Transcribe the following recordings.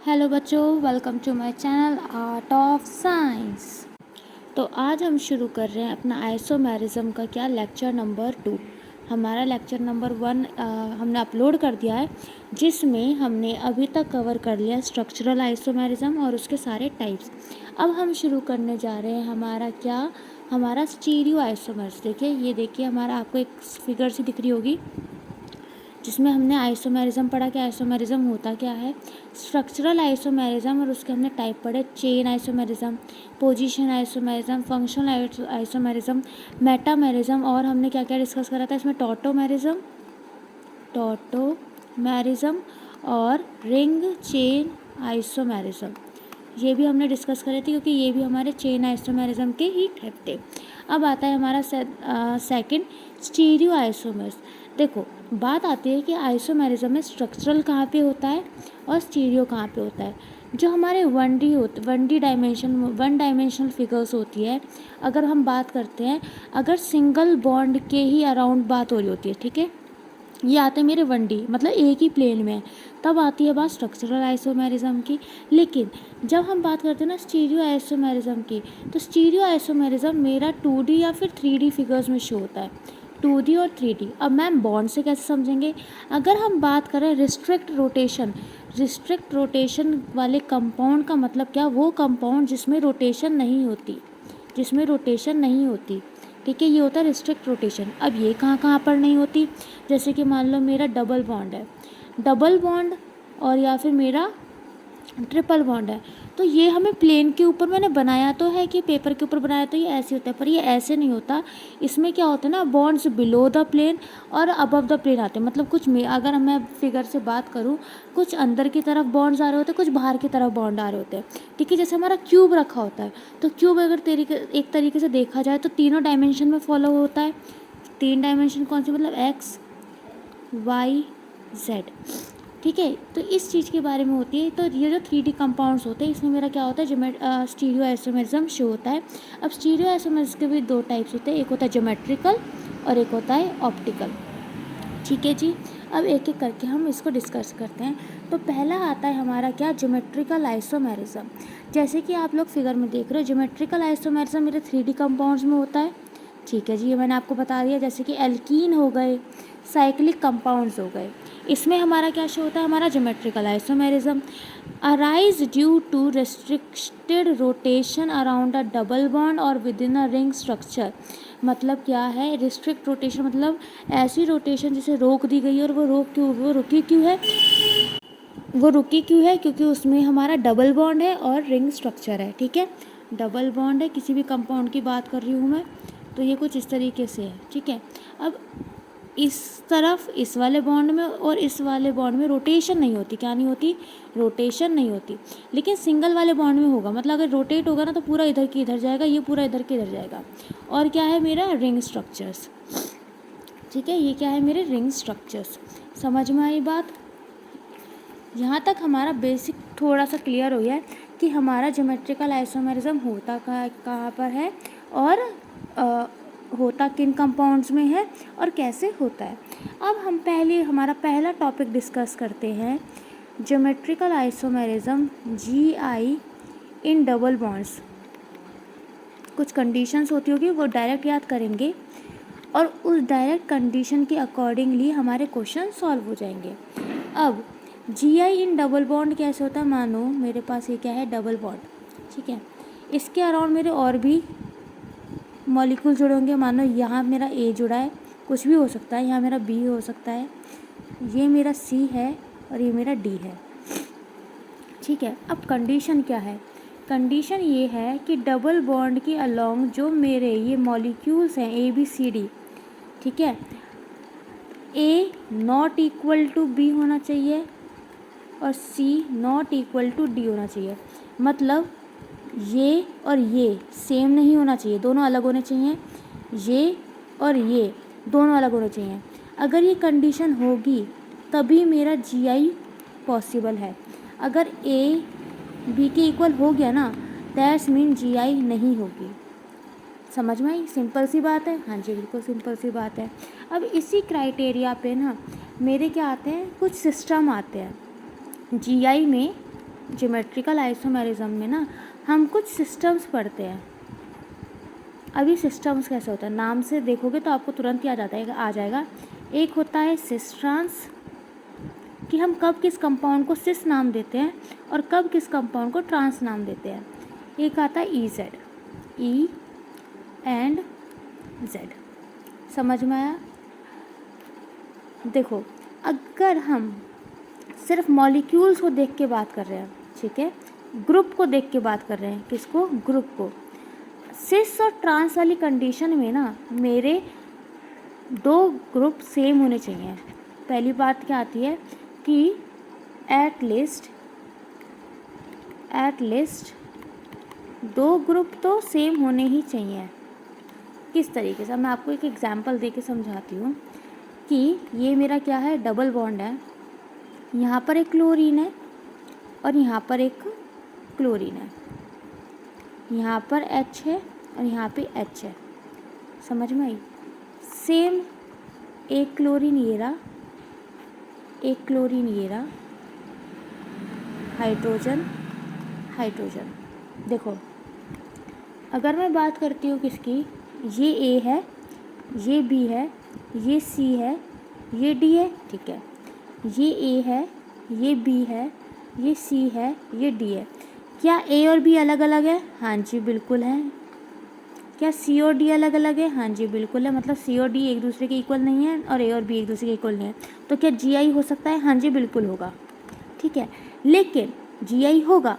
Hello बच्चों, welcome to my channel art of science. तो आज हम शुरू कर रहे हैं अपना आइसोमेरिज्म का लेक्चर नंबर 2। हमारा लेक्चर नंबर 1 हमने अपलोड कर दिया है, जिसमें हमने अभी तक कवर कर लिया स्ट्रक्चरल आइसोमेरिज्म और उसके सारे टाइप्स। अब हम शुरू करने जा रहे हैं हमारा स्टीरियो आइसोमेर्स। देखिए हमारा आपको एक फिगर सी दिख रही होगी जिसमें हमने आइसोमेरिज्म पढ़ा कि आइसोमेरिज्म होता क्या है, स्ट्रक्चरल आइसोमेरिज्म और उसके हमने टाइप पढ़े chain isomerism, position isomerism, functional isomerism, metamerism और हमने क्या क्या डिस्कस करा था इसमें टॉटोमेरिज्म और रिंग चेन आइसोमेरिज्म। ये भी हमने डिस्कस करे थे क्योंकि ये भी हमारे चेन आइसोमेरिज्म के ही टाइप थे। अब आता है हमारा सेकंड स्टीरियो आइसोमर्स। देखो बात आती है कि आइसोमेरिज्म में स्ट्रक्चरल कहाँ पे होता है और स्टीरियो कहाँ पे होता है। जो हमारे वन डायमेंशनल फिगर्स होती है, अगर हम बात करते हैं, अगर सिंगल बॉन्ड के ही अराउंड बात हो रही होती है, ठीक है, ये आते हैं मेरे 1D मतलब एक ही प्लेन में, तब आती है बात स्ट्रक्चरल आइसोमेरिज्म की। लेकिन जब हम बात करते हैं ना स्टीरियो आइसोमेरिज्म की, तो स्टीरियो आइसोमेरिज्म मेरा 2D या फिर 3D फिगर्स में शो होता है, 2D और 3D। अब मैम बॉन्ड से कैसे समझेंगे? अगर हम बात करें रिस्ट्रिक्ट रोटेशन वाले कंपाउंड का मतलब क्या? वो कंपाउंड जिसमें रोटेशन नहीं होती, ठीक है, ये होता है रिस्ट्रिक्ट रोटेशन। अब ये कहाँ कहाँ पर नहीं होती? जैसे कि मान लो मेरा डबल बॉन्ड और या फिर मेरा ट्रिपल बॉन्ड है, तो ये हमें प्लेन के ऊपर मैंने बनाया तो है कि पेपर के ऊपर बनाया तो ये ऐसे होता है, पर ये ऐसे नहीं होता। इसमें क्या होता है ना, बॉन्ड्स बिलो द प्लेन और अबव द प्लेन आते हैं। मतलब कुछ में अगर मैं फिगर से बात करूँ, कुछ अंदर की तरफ बॉन्ड्स आ रहे होते हैं, कुछ बाहर की तरफ बॉन्ड आ रहे होते हैं, ठीक है। जैसे हमारा क्यूब रखा होता है, तो क्यूब अगर एक तरीके से देखा जाए तो तीनों डायमेंशन में फॉलो होता है। 3 डायमेंशन कौन सी? मतलब एक्स वाई जेड, ठीक है। तो इस चीज़ के बारे में होती है। तो ये जो 3D कंपाउंड्स होते हैं, इसमें मेरा क्या होता है, स्टीरियो आइसोमेरिज्म शो होता है। अब स्टीरियो आइसोमेरिज्म के भी 2 टाइप्स होते हैं, एक होता है ज्योमेट्रिकल और एक होता है ऑप्टिकल, ठीक है जी। अब एक एक करके हम इसको डिस्कस करते हैं। तो पहला आता है हमारा ज्योमेट्रिकल आइसोमेरिज्म। जैसे कि आप लोग फिगर में देख रहे हो, ज्योमेट्रिकल आइसोमेरिज्म मेरे 3D कंपाउंड्स में होता है, ठीक है जी, ये मैंने आपको बता दिया। जैसे कि एल्कीन हो गए, साइक्लिक कंपाउंड्स हो गए, इसमें हमारा क्या शो होता है? हमारा geometrical isomerism. Arise due to restricted rotation around a double bond और within a ring structure. मतलब क्या है रिस्ट्रिक्ट रोटेशन? मतलब ऐसी रोटेशन जिसे रोक दी गई है और वो रुकी क्यों है? क्योंकि उसमें हमारा डबल बॉन्ड है और रिंग स्ट्रक्चर है, ठीक है। डबल बॉन्ड है, किसी भी कंपाउंड की बात कर रही हूँ मैं, तो ये कुछ इस तरीके से है, ठीक है। अब इस तरफ इस वाले बॉन्ड में और इस वाले बॉन्ड में रोटेशन नहीं होती। क्या नहीं होती? रोटेशन नहीं होती। लेकिन सिंगल वाले बॉन्ड में होगा, मतलब अगर रोटेट होगा ना तो पूरा इधर की इधर जाएगा, ये पूरा इधर के इधर जाएगा। और क्या है मेरा? रिंग स्ट्रक्चर्स, ठीक है। ये क्या है मेरे? Ring structures. समझ में आई बात? यहाँ तक हमारा बेसिक थोड़ा सा क्लियर हो गया है कि हमारा ज्योमेट्रिकल आइसोमेरिज्म होता कहाँ पर है और होता किन कंपाउंड्स में है और कैसे होता है। अब हम हमारा पहला टॉपिक डिस्कस करते हैं, geometrical isomerism GI in double bonds. कुछ कंडीशंस होती होगी, वो डायरेक्ट याद करेंगे और उस डायरेक्ट कंडीशन के अकॉर्डिंगली हमारे क्वेश्चन सॉल्व हो जाएंगे। अब GI इन डबल बॉन्ड कैसे होता है? मानो मेरे पास ये क्या है? डबल बॉन्ड, ठीक है। इसके अराउंड मेरे और भी मॉलिक्यूल जुड़े होंगे। मानो यहाँ मेरा A जुड़ा है, कुछ भी हो सकता है, यहाँ मेरा B हो सकता है, ये मेरा C है और ये मेरा D है, ठीक है। अब कंडीशन क्या है? कंडीशन ये है कि डबल बॉन्ड के अलोंग जो मेरे ये मॉलिक्यूल्स हैं ABCD, ठीक है, A not equal to B होना चाहिए और C not equal to D होना चाहिए। मतलब ये और ये सेम नहीं होना चाहिए, दोनों अलग होने चाहिए। ये और ये दोनों अलग होने चाहिए। अगर ये कंडीशन होगी तभी मेरा GI पॉसिबल है। अगर A B के इक्वल हो गया ना, दैट्स मीन GI नहीं होगी। समझ में आई? सिंपल सी बात है। हाँ जी, बिल्कुल सिंपल सी बात है। अब इसी क्राइटेरिया पे ना मेरे क्या आते हैं? कुछ सिस्टम आते हैं GI में, ज्योमेट्रिकल आइसोमेरिज्म में ना हम कुछ सिस्टम्स पढ़ते हैं। अभी सिस्टम्स कैसे होता है, नाम से देखोगे तो आपको तुरंत ही आ जाएगा। एक होता है सिस ट्रांस, कि हम कब किस कंपाउंड को सिस नाम देते हैं और कब किस कंपाउंड को ट्रांस नाम देते हैं। एक आता है E Z, E and Z. समझ में आया? देखो, अगर हम सिर्फ मॉलिक्यूल्स को देख के बात कर रहे हैं, ठीक है, ग्रुप को देख के बात कर रहे हैं, किसको? ग्रुप को। सिस और ट्रांस वाली कंडीशन में ना मेरे दो ग्रुप सेम होने चाहिए। पहली बात क्या आती है कि एट लिस्ट दो ग्रुप तो सेम होने ही चाहिए। किस तरीके से? मैं आपको एक एग्जांपल दे के समझाती हूँ कि ये मेरा क्या है, डबल बॉन्ड है। यहाँ पर एक क्लोरीन है और यहाँ पर एक क्लोरीन है। यहाँ पर H है और यहाँ पे H है। समझ में आई? सेम एक क्लोरीन ये रहा, एक क्लोरीन ये रहा, हाइड्रोजन हाइड्रोजन। देखो, अगर मैं बात करती हूँ किसकी, ये A है, ये B है, ये C है, ये D है, ठीक है। ये A है, ये B है, ये C है, ये D है। क्या A और B अलग अलग है? हाँ जी बिल्कुल है। क्या C और D अलग अलग है? हाँ जी बिल्कुल है। मतलब C और D एक दूसरे के इक्वल नहीं है और A और B एक दूसरे के इक्वल नहीं है। तो क्या GI हो सकता है? हाँ जी बिल्कुल होगा, ठीक है। लेकिन GI होगा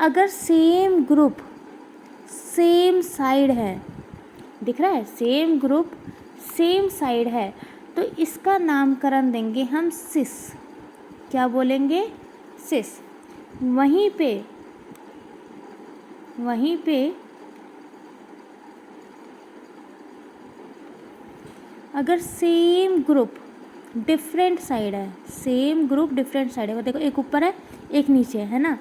अगर सेम ग्रुप सेम साइड है। दिख रहा है? सेम ग्रुप सेम साइड है तो इसका नामकरण देंगे हम सिस। क्या बोलेंगे? सिस। वहीं पे अगर सेम ग्रुप डिफरेंट साइड है, सेम ग्रुप डिफरेंट साइड है, देखो एक ऊपर है एक नीचे है ना,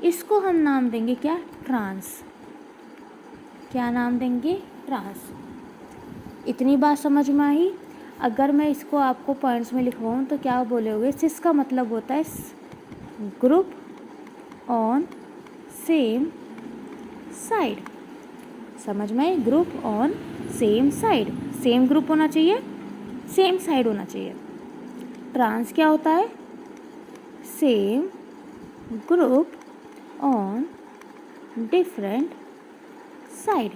इसको हम नाम देंगे क्या? ट्रांस। क्या नाम देंगे? ट्रांस। इतनी बात समझ में आई? अगर मैं इसको आपको पॉइंट्स में लिखवाऊँ तो क्या बोलोगे? सिस का मतलब होता है ग्रुप ऑन सेम साइड। समझ में आई? Group on same side, same group होना चाहिए, सेम साइड होना चाहिए। ट्रांस क्या होता है? Same group on different side.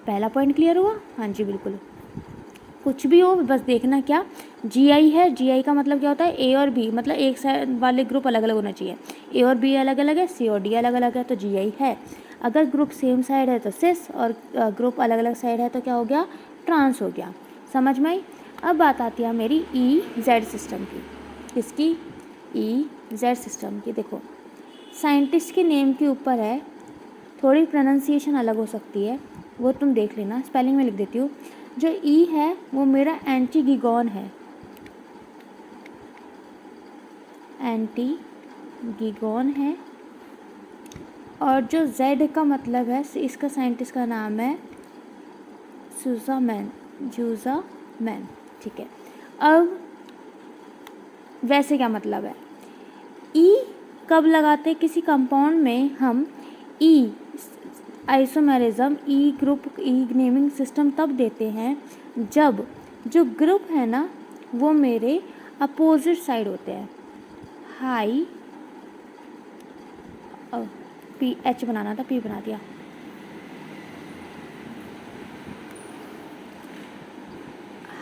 पहला पॉइंट क्लियर हुआ? हाँ जी बिल्कुल। कुछ भी हो बस देखना क्या, GI है, GI का मतलब क्या होता है? A और B, मतलब एक साइड वाले ग्रुप अलग अलग होना चाहिए। A और B अलग अलग है, C और D अलग अलग है तो GI है। अगर ग्रुप सेम साइड है तो सिस और ग्रुप अलग अलग साइड है तो क्या हो गया? ट्रांस हो गया। समझ में आई? अब बात आती है मेरी EZ सिस्टम की। किसकी? EZ सिस्टम की। देखो, साइंटिस्ट के नेम के ऊपर है, थोड़ी प्रोनाउंसिएशन अलग हो सकती है, वो तुम देख लेना। स्पेलिंग में लिख देती हूँ। जो E है वो मेरा एंटीगिगॉन है, एंटीगिगॉन है। और जो Z का मतलब है, इसका साइंटिस्ट का नाम है जूज़ामैन, ठीक है। अब वैसे क्या मतलब है? E कब लगाते? किसी कंपाउंड में हम E आइसोमेरिज्म, ई ग्रुप, ई नेमिंग सिस्टम तब देते हैं जब जो ग्रुप है ना वो मेरे अपोजिट साइड होते हैं। हाई PH बनाना था, P बना दिया।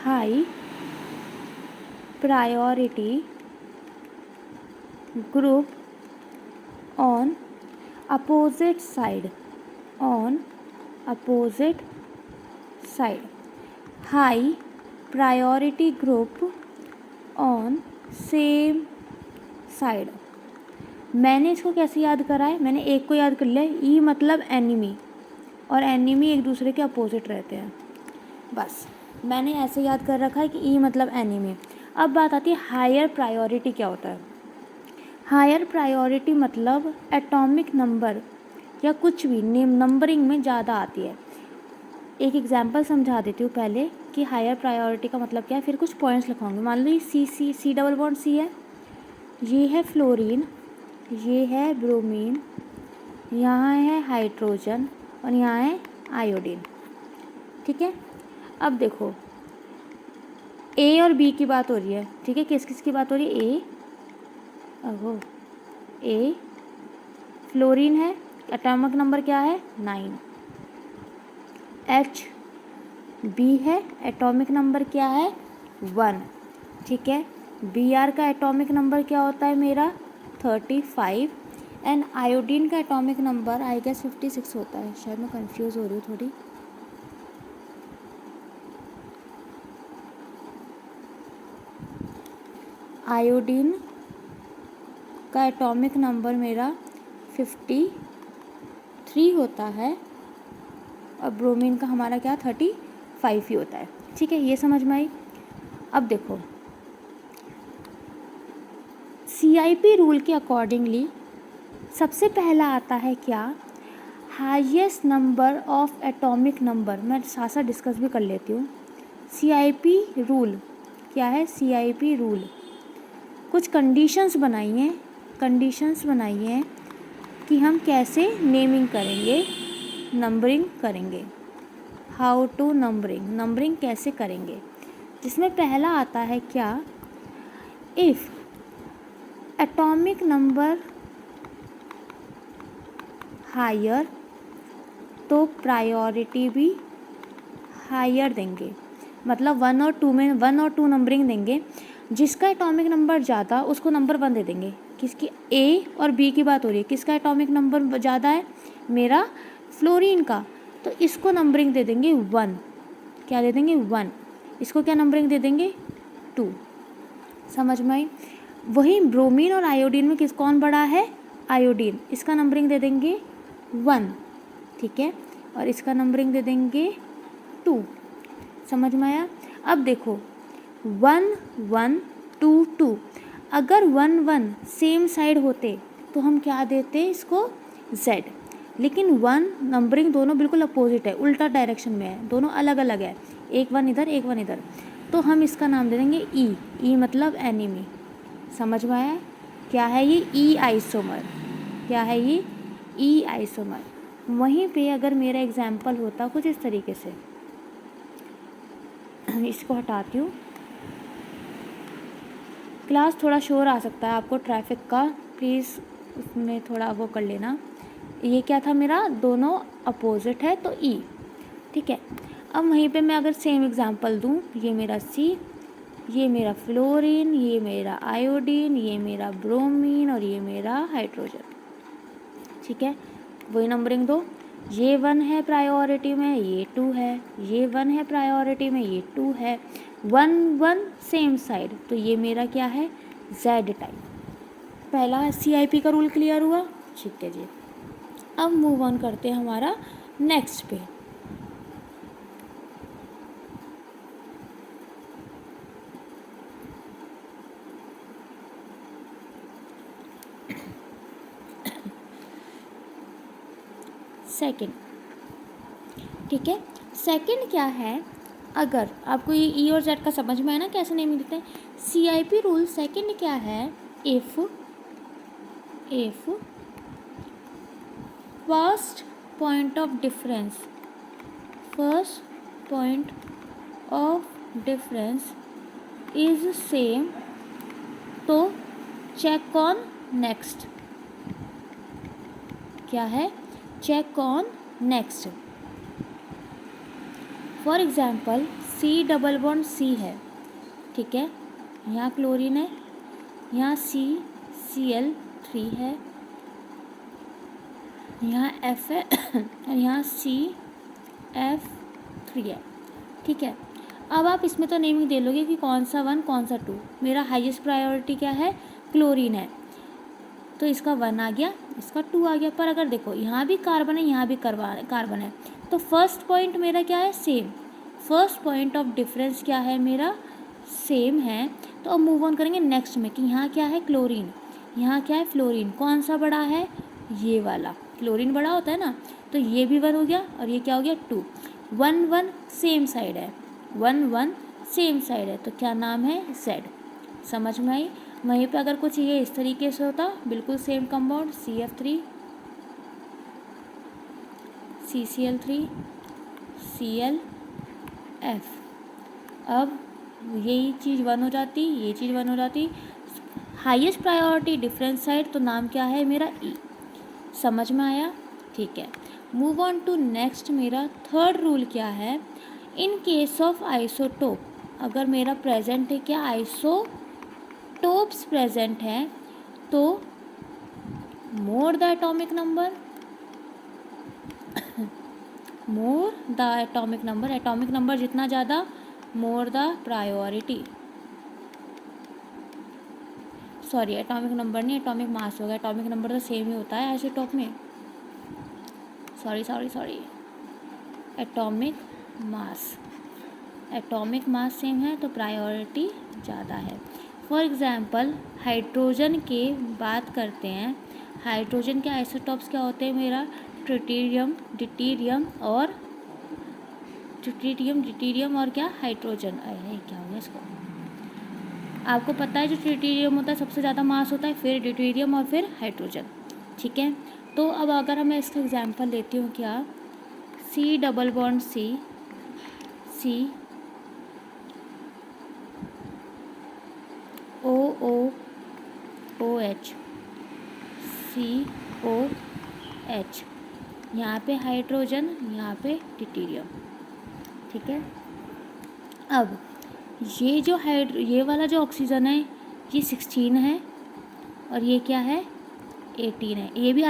High priority group on opposite side, high priority group on same side. मैंने इसको कैसे याद करा है? मैंने एक को याद कर लिया, ई मतलब एनिमी, और एनिमी एक दूसरे के अपोजिट रहते हैं। बस मैंने ऐसे याद कर रखा है कि ई मतलब एनिमी। अब बात आती है हायर प्रायोरिटी क्या होता है। हायर प्रायोरिटी मतलब एटॉमिक नंबर या कुछ भी नंबरिंग में ज़्यादा आती है। एक एग्जांपल समझा देती हूँ पहले कि हायर प्रायोरिटी का मतलब क्या है, फिर कुछ पॉइंट्स लिखाऊंगी। मान लो ये C डबल बॉन्ड C है, ये है फ्लोरीन, ये है ब्रोमीन, यहाँ है हाइड्रोजन और यहाँ है आयोडीन। ठीक है, अब देखो ए और बी की बात हो रही है। ठीक है, किस किस की बात हो रही है? ए फ्लोरीन है, एटॉमिक नंबर क्या है 9। एच बी है, एटॉमिक नंबर क्या है 1। ठीक है, बी आर का एटॉमिक नंबर क्या होता है मेरा 35 एंड आयोडीन का एटॉमिक नंबर आई गेस 56 होता है। शायद मैं कंफ्यूज हो रही हूँ थोड़ी। आयोडीन का एटॉमिक नंबर मेरा 53 होता है और ब्रोमीन का हमारा क्या 35 ही होता है। ठीक है, ये समझ में आई। अब देखो CIP रूल के अकॉर्डिंगली सबसे पहला आता है क्या, highest number of atomic number. मैं साथ साथ डिस्कस भी कर लेती हूँ। CIP रूल क्या है? CIP रूल कुछ कंडीशंस बनाई हैं कि हम कैसे नेमिंग करेंगे, नंबरिंग करेंगे, हाउ टू नंबरिंग कैसे करेंगे। जिसमें पहला आता है क्या, इफ़ एटॉमिक नंबर हायर तो प्रायोरिटी भी हायर देंगे। मतलब 1 और 2 में 1 और 2 नंबरिंग देंगे। जिसका एटॉमिक नंबर ज़्यादा उसको नंबर 1 दे देंगे। किसकी? ए और बी की बात हो रही है। किसका एटॉमिक नंबर ज़्यादा है? मेरा फ्लोरीन का, तो इसको नंबरिंग दे देंगे 1। क्या दे देंगे? 1। इसको क्या नंबरिंग दे देंगे? 2। समझ में आई? वही ब्रोमीन और आयोडीन में कौन बड़ा है? आयोडीन। इसका नंबरिंग दे देंगे 1। ठीक है, और इसका नंबरिंग दे देंगे 2। समझ में आया? अब देखो 1 1 2 2, अगर 1 1 सेम साइड होते तो हम क्या देते इसको? Z। लेकिन 1 नंबरिंग दोनों बिल्कुल अपोजिट है, उल्टा डायरेक्शन में है, दोनों अलग अलग है, एक 1 इधर एक 1 इधर, तो हम इसका नाम दे देंगे E मतलब एनिमी। समझ में आया? क्या है ये? E isomer. क्या है ये? E isomer. वहीं पे अगर मेरा एग्जाम्पल होता कुछ इस तरीके से, इसको हटाती हूँ, क्लास थोड़ा शोर आ सकता है आपको ट्रैफिक का, प्लीज़ उसमें थोड़ा वो कर लेना। ये क्या था मेरा? दोनों अपोजिट है तो E। ठीक है, अब वहीं पे मैं अगर सेम एग्जांपल दूँ, ये मेरा C, ये मेरा फ्लोरीन, ये मेरा आयोडीन, ये मेरा ब्रोमीन और ये मेरा हाइड्रोजन। ठीक है, वही नंबरिंग दो। ये 1 है प्रायोरिटी में, ये 2 है, ये 1 है प्रायोरिटी में, ये 2 है, 1 1 सेम साइड, तो ये मेरा क्या है? Z type. पहला CIP का रूल क्लियर हुआ? ठीक है जी। अब मूव ऑन करते हैं हमारा नेक्स्ट पे। सेकंड। ठीक है, सेकंड क्या है? अगर आपको ये E और Z का समझ में आया ना कैसे नेमिंग देते हैं। CIP रूल सेकंड क्या है? If first point of difference is same तो चेक ऑन नेक्स्ट। क्या है? Check on next. For example C⋯C है। ठीक है, यहाँ क्लोरीन है, यहाँ CCl3 है, यहाँ F है और यहाँ CF3 है। ठीक है, अब आप इसमें तो नेमिंग दे लोगे कि कौन सा 1 कौन सा 2। मेरा हाईएस्ट प्रायोरिटी क्या है? क्लोरीन है, तो इसका 1 आ गया, इसका 2 आ गया। पर अगर देखो यहाँ भी कार्बन है, यहाँ भी कार्बन है, तो फर्स्ट पॉइंट मेरा क्या है? Same. First point of difference क्या है मेरा? सेम है। तो अब मूव ऑन करेंगे नेक्स्ट में कि यहाँ क्या है? क्लोरीन, यहाँ क्या है? फ्लोरीन। कौन सा बड़ा है? ये वाला। क्लोरीन बड़ा होता है ना, तो ये भी 1 हो गया और ये क्या हो गया? 2। 1 1 सेम साइड है, 1 1 सेम साइड है, तो क्या नाम है? Z। समझ में आई? वहीं पे अगर कुछ ये इस तरीके से होता, बिल्कुल same compound CF3 CCl3 ClF, अब यही चीज़ 1 हो जाती, ये चीज़ 1 हो जाती। हाईएस्ट प्रायोरिटी डिफरेंस साइड, तो नाम क्या है मेरा E। समझ में आया? ठीक है, मूव ऑन टू नेक्स्ट। मेरा थर्ड रूल क्या है, इन केस ऑफ आइसोटोप, अगर मेरा प्रेजेंट है क्या, आइसोटोप्स प्रेजेंट हैं, तो more the atomic number more the atomic number, atomic number जितना ज़्यादा more the priority, sorry atomic number नहीं, एटॉमिक मास होगा, एटॉमिक नंबर तो सेम ही होता है आइसोटोप में, सॉरी एटॉमिक मास सेम है तो प्रायोरिटी ज़्यादा है। फॉर एग्ज़ाम्पल हाइड्रोजन के बात करते हैं, हाइड्रोजन के आइसोटॉप्स क्या होते हैं मेरा, ट्रिटियम, डिटिरियम और क्या, हाइड्रोजन। अरे क्या हो गया इसको, आपको पता है जो ट्रिटियम होता है सबसे ज़्यादा मास होता है, फिर डिटिरियम और फिर हाइड्रोजन, ठीक है। तो अब अगर मैं इसका एग्जांपल लेती हूँ क्या, C double bond C OOOH COH, यहाँ पे हाइड्रोजन, यहाँ पे डिटिरियम, ठीक है। अब ये जो ये वाला जो ऑक्सीजन है ये 16 है और ये क्या है 18 है, ये भी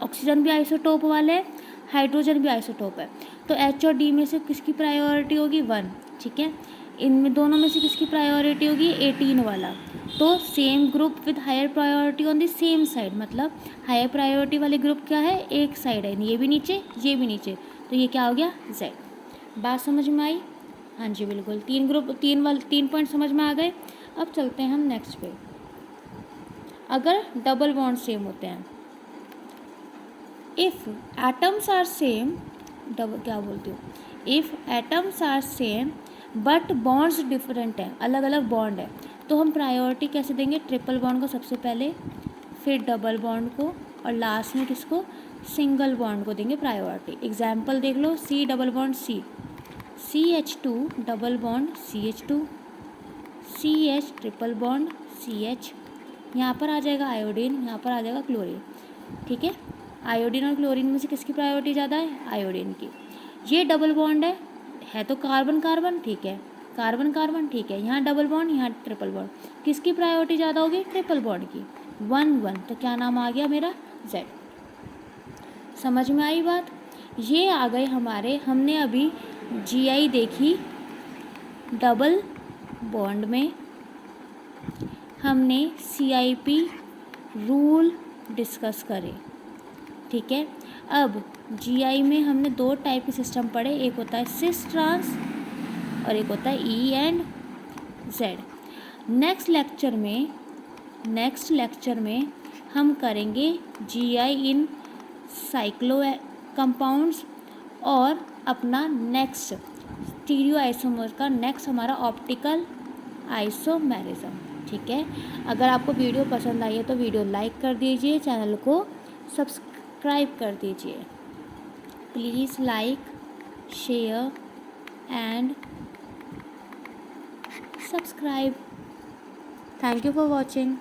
ऑक्सीजन भी आइसोटोप वाले हैं, हाइड्रोजन भी आइसोटोप है। तो H और D में से किसकी प्रायोरिटी होगी 1, ठीक है। इनमें दोनों में से किसकी प्रायोरिटी होगी 18 वाला। तो same group with higher priority on the same side, मतलब हायर प्रायोरिटी वाले ग्रुप क्या है, एक साइड है, ये भी नीचे ये भी नीचे, तो ये क्या हो गया Z। बात समझ में आई? हाँ जी बिल्कुल, 3 पॉइंट समझ में आ गए। अब चलते हैं हम नेक्स्ट पे। अगर डबल बॉन्ड सेम होते हैं, if atoms are same, if atoms are same but bonds different हैं, अलग अलग बॉन्ड है, तो हम प्रायोरिटी कैसे देंगे, ट्रिपल बॉन्ड को सबसे पहले, फिर डबल बॉन्ड को, और लास्ट में किसको, सिंगल बॉन्ड को देंगे प्रायोरिटी। एग्जाम्पल देख लो, C double bond C, CH2 double bond CH2, CH triple bond CH, यहाँ पर आ जाएगा आयोडीन, यहाँ पर आ जाएगा क्लोरीन, ठीक है। आयोडीन और क्लोरीन में से किसकी प्रायोरिटी ज़्यादा है, आयोडीन की। ये डबल बॉन्ड है तो कार्बन कार्बन, ठीक है, कार्बन कार्बन, ठीक है। यहाँ डबल बॉन्ड, यहाँ ट्रिपल बॉन्ड, किसकी प्रायोरिटी ज़्यादा होगी, ट्रिपल बॉन्ड की, 1 1, तो क्या नाम आ गया मेरा Z। समझ में आई बात? ये आ गए हमारे, हमने अभी GI देखी डबल बॉन्ड में, हमने CIP रूल डिस्कस करे, ठीक है। अब GI में हमने 2 टाइप के सिस्टम पढ़े, एक होता है सिस ट्रांस और एक होता है E and Z। Next lecture में हम करेंगे GI इन साइक्लो कंपाउंड्स और अपना नेक्स्ट स्टीरियो आइसोमर का नेक्स्ट हमारा ऑप्टिकल आइसोमेरिज्म, ठीक है। अगर आपको वीडियो पसंद आई है तो वीडियो लाइक कर दीजिए, चैनल को सब्सक्राइब कर दीजिए, please like share and subscribe. Thank you for watching.